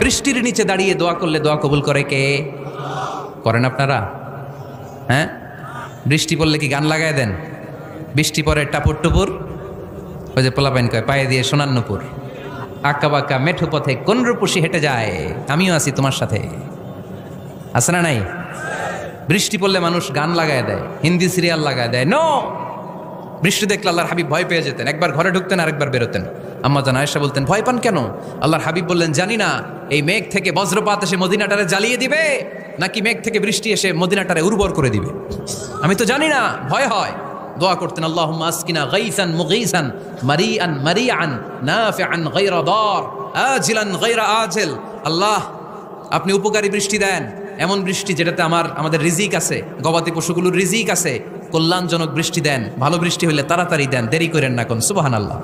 বৃষ্টির নিচে দাঁড়িয়ে দোয়া করলে দোয়া কবুল করে কে? করেন আপনারা? হ্যাঁ, বৃষ্টি পড়লে কি গান লাগায় দেন? বৃষ্টি পরে টাপুর টুপুর, ওই যে পোলাপাইন কয় পায়ে দিয়ে সোনার নুপুর, আঁকা বাঁকা মেঠো পথে কোন রূপসী হেঁটে যায়, আমিও আছি তোমার সাথে। আছে না নাই? বৃষ্টি পড়লে মানুষ গান লাগায় দেয়, হিন্দি সিরিয়াল লাগায় দেয়। নো, বৃষ্টি দেখলে আল্লাহর হাবিব ভয় পেয়ে যেতেন, একবার ঘরে ঢুকতেন আরেকবার বেরোতেন। আম্মা জান আয়েশা বলতেন, ভয় পান কেন? আল্লাহর হাবিব বললেন, জানি না এই মেঘ থেকে বজ্রপাত এসে মদিনাটারে জ্বালিয়ে দিবে নাকি মেঘ থেকে বৃষ্টি এসে মদিনাটারে উর্বর করে দিবে, আমি তো জানি না, ভয় হয়। দোয়া করতেন, আল্লাহুম্মা আসকিনা গাইসান মুগীসান মারিআন মারিআন নাফিআন গায়রা দার আজিলান গায়রা আজিল। আল্লাহ, আপনি উপকারী বৃষ্টি দেন, এমন বৃষ্টি যেটাতে আমাদের রিজিক আছে, গবাদি পশুগুলোর রিজিক আছে, কল্যাণজনক বৃষ্টি দেন, ভালো বৃষ্টি হইলে তাড়াতাড়ি দেন, দেরি করেন না কোন। সুবহানাল্লাহ।